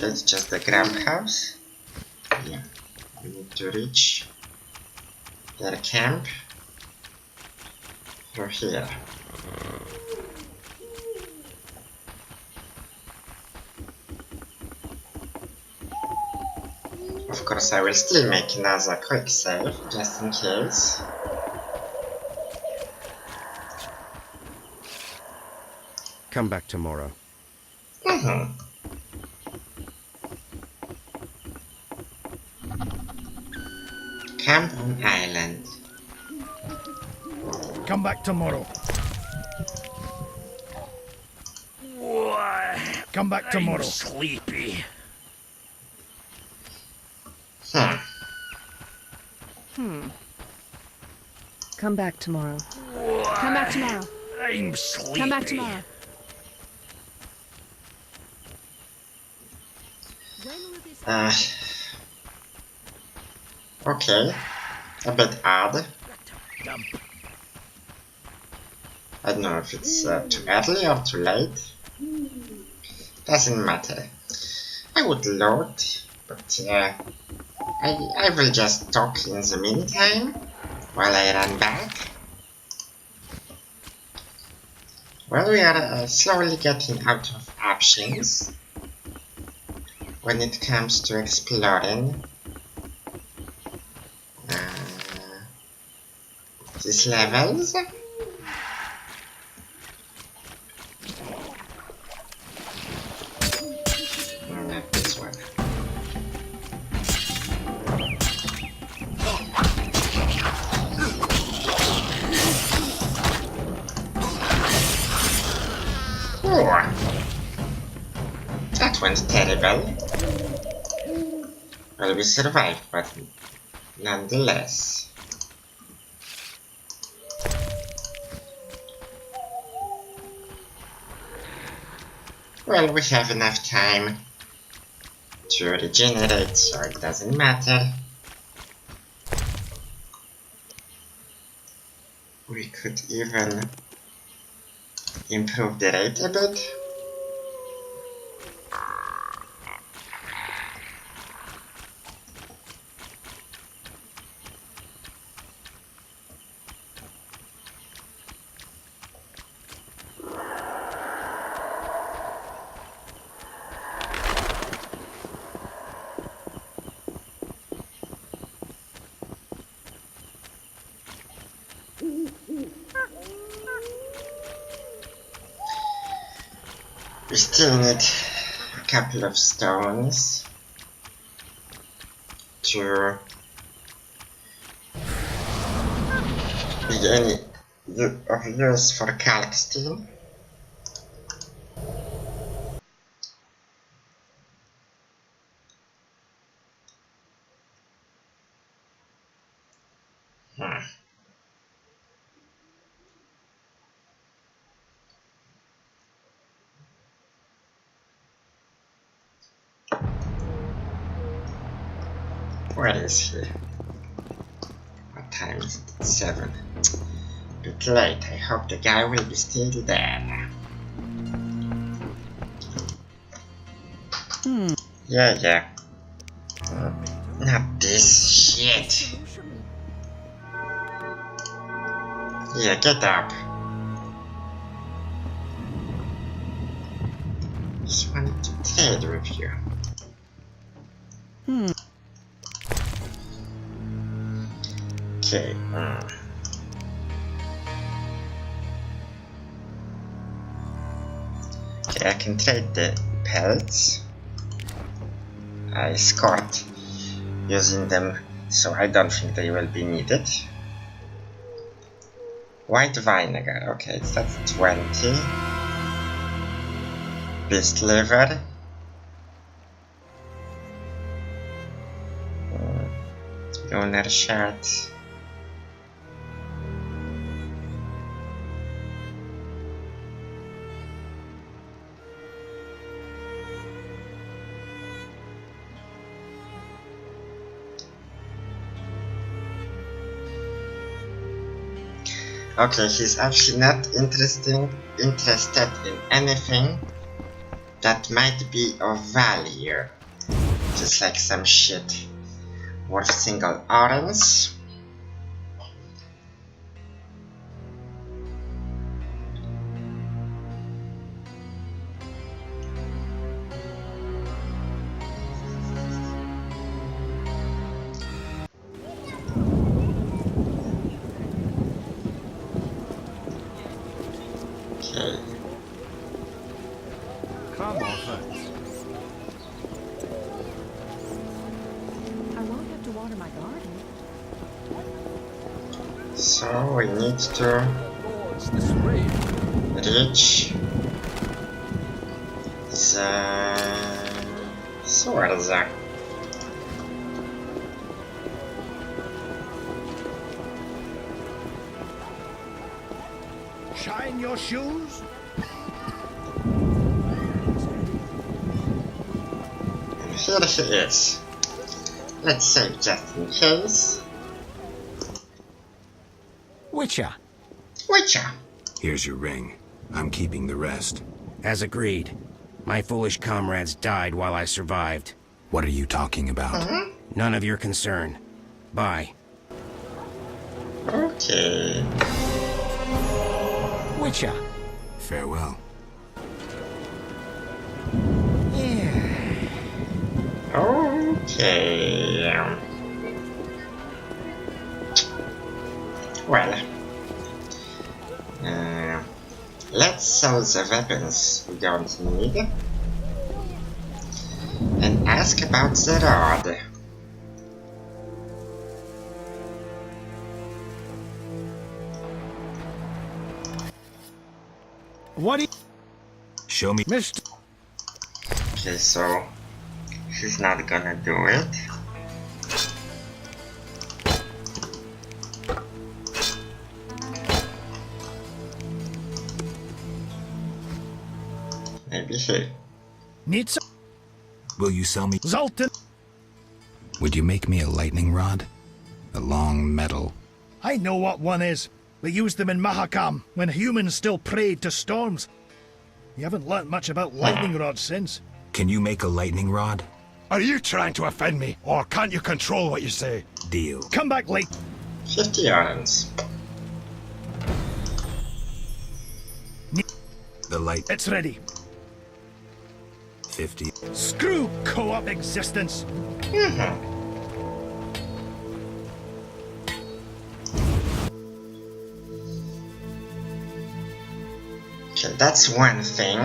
It's just the Grump house. Yeah, we need to reach their camp through here. Of course, I will still make another quick save, just in case. Come back tomorrow. Camp on island. Come back tomorrow. Come back tomorrow. I'm sleepy. Come back tomorrow. Come back tomorrow. I'm sleepy. Come back tomorrow. Okay, a bit odd. I don't know if it's too early or too late. Doesn't matter. I would load, but I will just talk in the meantime while I run back. Well, we are slowly getting out of options when it comes to exploring these levels. Not this one. Oh, that went terrible. Well, we survived, but nonetheless. Well, we have enough time to regenerate, so it doesn't matter. We could even improve the rate a bit. We still need a couple of stones to be any of use for calcstein. Where is he? What time is it? It's 7. Bit late. I hope the guy will be still there. Yeah. Not this shit. Yeah, get up. Just wanted to trade with you. Okay. Okay, I can trade the pelts. I scored using them, so I don't think they will be needed. White vinegar, okay, that's 20. Beast liver. Lunar shard. Okay, he's actually not interested in anything that might be of value. Just like some shit worth single orange. Okay. Come off it. I won't have to water my garden. So we need to reach the swords. Shine your shoes. And here he is. Let's save just in case. Witcher. Witcher. Here's your ring. I'm keeping the rest. As agreed. My foolish comrades died while I survived. What are you talking about? None of your concern. Bye. Okay. Witcher. Farewell. Okay. Well, let's sell the weapons we don't need and ask about the rod. What do you... Show me. Missed. Okay, so he's not gonna do it. Maybe he. Need some... Will you sell me? Zoltan. Would you make me a lightning rod? A long metal. I know what one is. We used them in Mahakam when humans still prayed to storms. You haven't learnt much about lightning rods since. Can you make a lightning rod? Are you trying to offend me, or can't you control what you say? Deal. Come back late. 50 orange. The light. It's ready. 50. Screw co-op existence. Okay, that's one thing.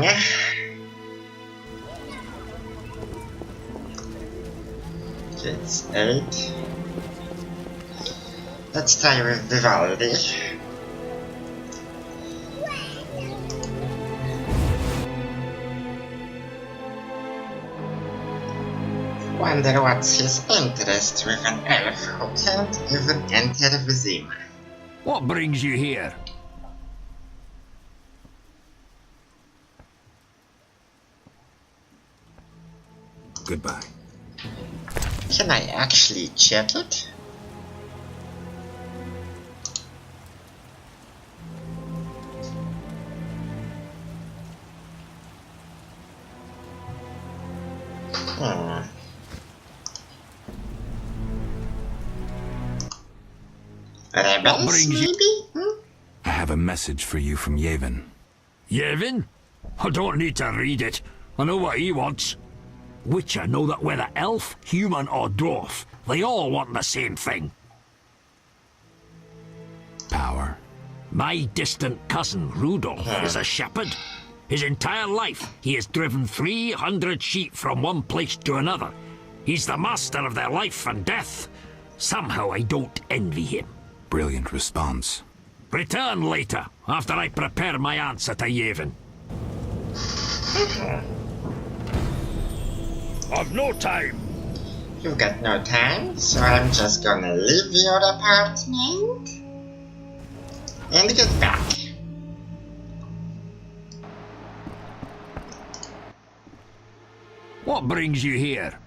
Okay, it's 8. Let's try with Vivaldi. Wonder what's his interest with an elf who can't even enter Vizima. What brings you here? Goodbye. Can I actually check it? Rebels, brings you- maybe? I have a message for you from Yevon. Yevon? I don't need to read it. I know what he wants. Witcher know that whether elf, human or dwarf, they all want the same thing. Power. My distant cousin, Rudolph, is a shepherd. His entire life, he has driven 300 sheep from one place to another. He's the master of their life and death. Somehow I don't envy him. Brilliant response. Return later, after I prepare my answer to Yevon. I've no time. You've got no time, so I'm just gonna leave your apartment and get back. What brings you here?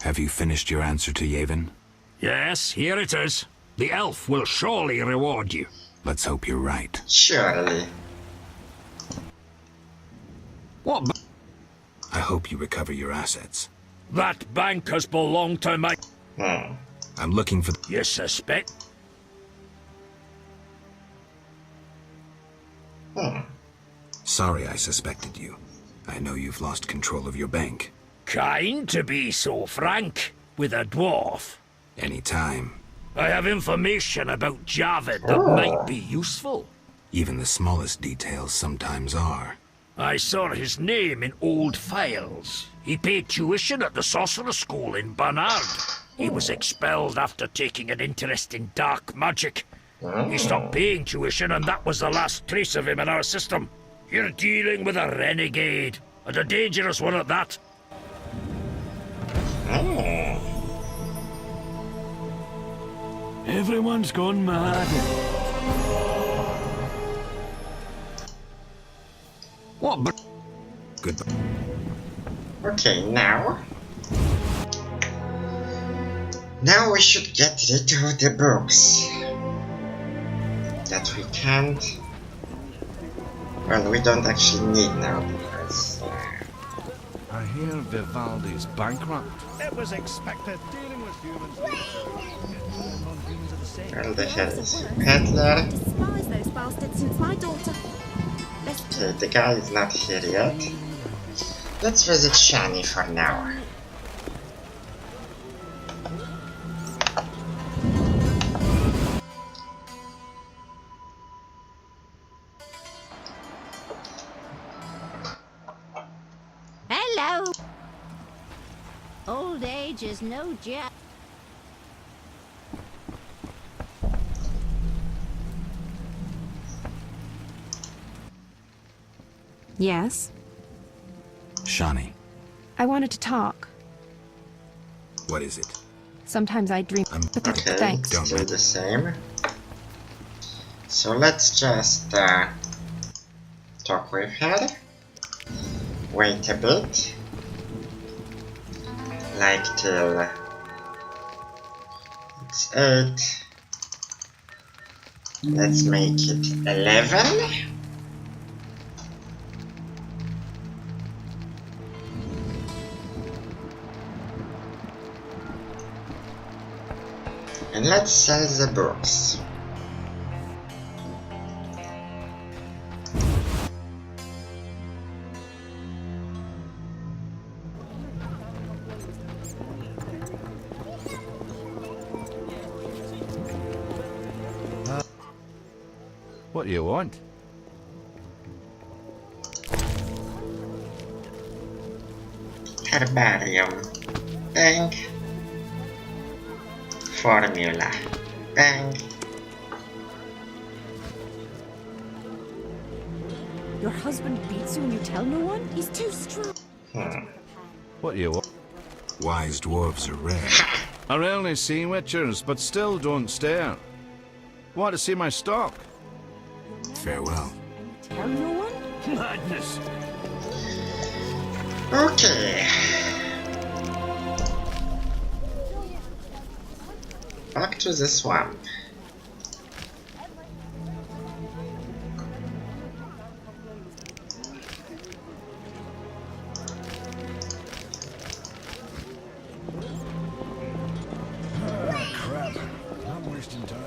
Have you finished your answer to Yevon? Yes, here it is. The elf will surely reward you. Let's hope you're right. Surely. What? I hope you recover your assets. That bank has belonged to my... I'm looking for... You suspect? Sorry I suspected you. I know you've lost control of your bank. Kind to be so frank with a dwarf. Anytime. I have information about Javid that might be useful. Even the smallest details sometimes are. I saw his name in old files. He paid tuition at the sorcerer school in Barnard. He was expelled after taking an interest in dark magic. He stopped paying tuition, and that was the last trace of him in our system. You're dealing with a renegade, and a dangerous one at that. Everyone's gone mad. What? Goodbye. Okay, now we should get rid of the books that we can't. Well, we don't actually need now because. I hear Vivaldi's bankrupt. It was expected. Dealing with humans. Non-humans are the same. Well, the hell is Peddler? Despise those bastards since my daughter. Okay, the guy is not here yet. Let's visit Shani for now. Hello. Old age is no joke. Yes? Shani, I wanted to talk. what is it? Sometimes I dream. Okay, Thanks. still the same. So let's just talk with her. Wait a bit. Like till it's 8. Let's make it 11. And let's sell the books. What do you want? Herbarium. Bang. Formula. Bang. Your husband beats you and you tell no one? He's too strong. What do you want? Wise dwarves are rare. I rarely see witchers, but still don't stare. Want to see my stock? Farewell. Tell no one? Madness. Okay. Back to the swamp. Crap. I'm wasting time.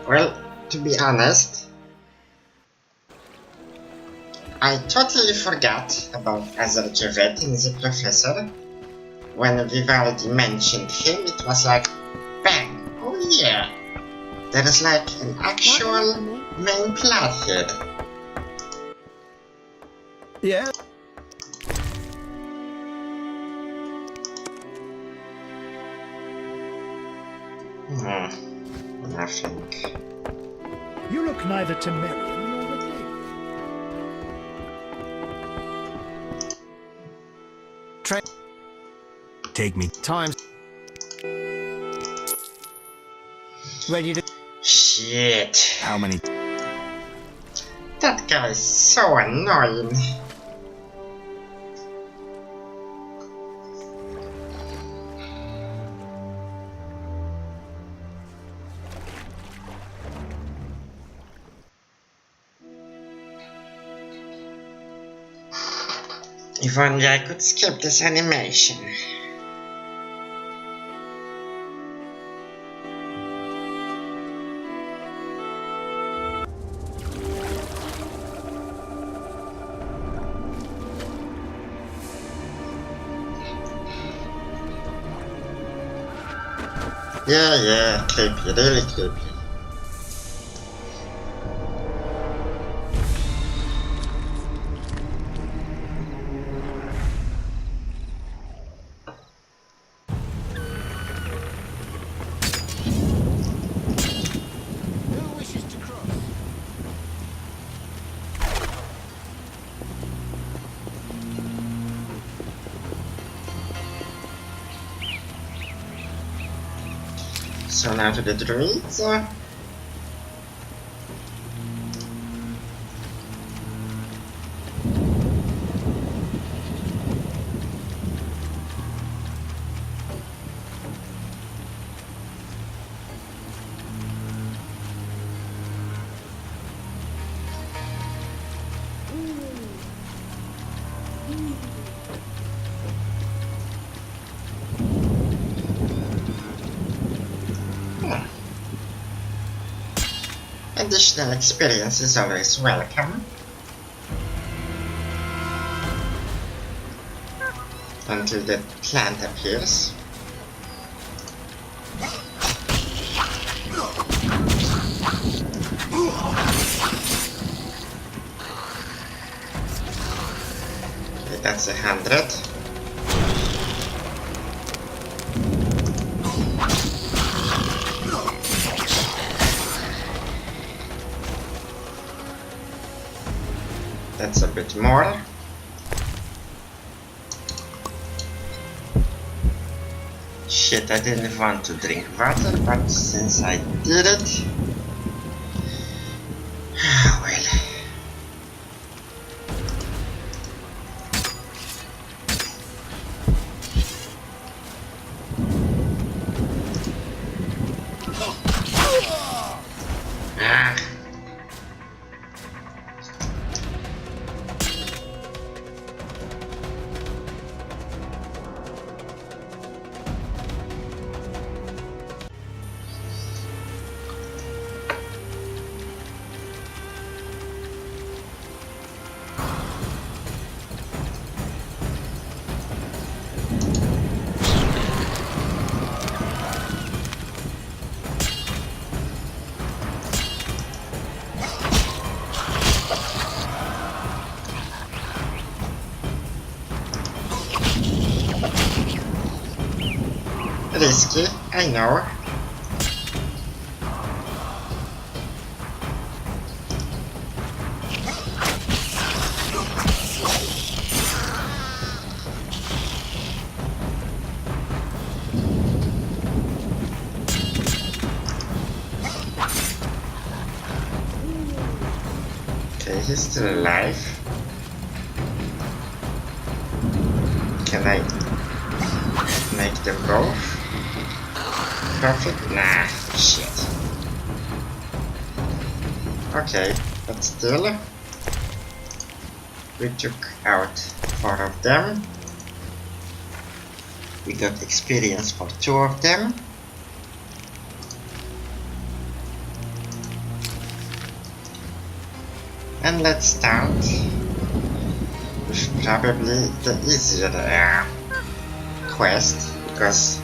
Well, to be honest, I totally forgot about Azarjavet in the Professor. When Vivaldi mentioned him, it was like, bang, oh yeah, there is like an actual main plot here. Yeah. Nothing. You look neither Temerian nor a dig. Take me time. Ready to... Shit. How many? That guy is so annoying. If only I could skip this animation. Yeah, creepy, really creepy. So now to the druids. Additional experience is always welcome. Until the plant appears. Okay, that's 100. That's a bit more. Shit, I didn't want to drink water, but since I did it... well... Risky, I know. Okay, he's still alive. Can I make them both? Perfect? Nah, shit. Okay, but still, we took out 4 of them. We got experience for 2 of them. And let's start with probably the easier quest, because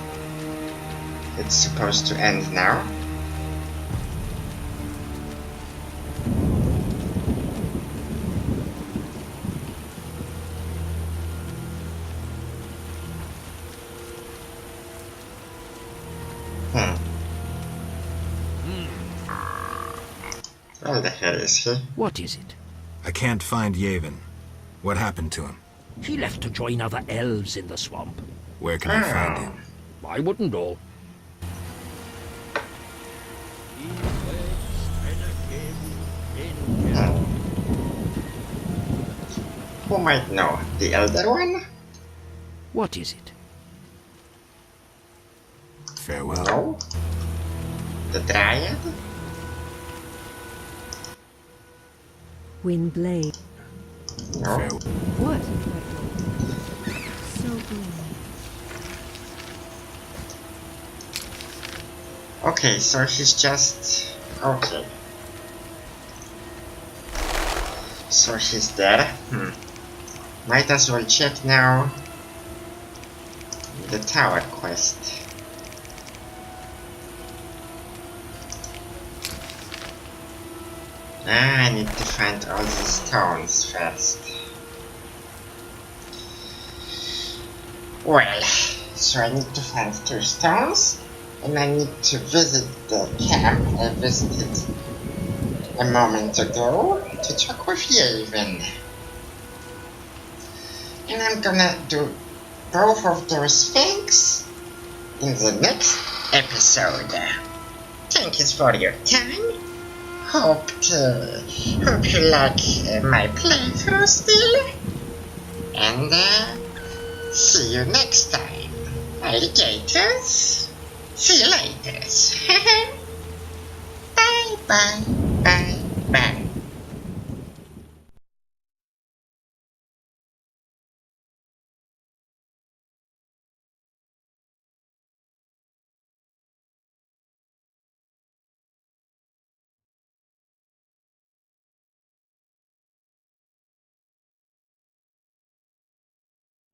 it's supposed to end now. old the hell is he? What is it? I can't find Yavin. What happened to him? He left to join other elves in the swamp. Where can I find him? I wouldn't know. Who might know? The elder one? What is it? Farewell. No? The Dryad? Windblade. No? Farewell. What? So good. Okay, so he's just... Okay. So he's dead? Might as well check now the tower quest. I need to find all these stones first. Well, so I need to find 2 stones, and I need to visit the camp I visited a moment ago to talk with Yavin. And I'm gonna do both of those things in the next episode. Thank you for your time. Hope you like my playthrough still. And see you next time. Alligators. See you later. Bye bye bye bye.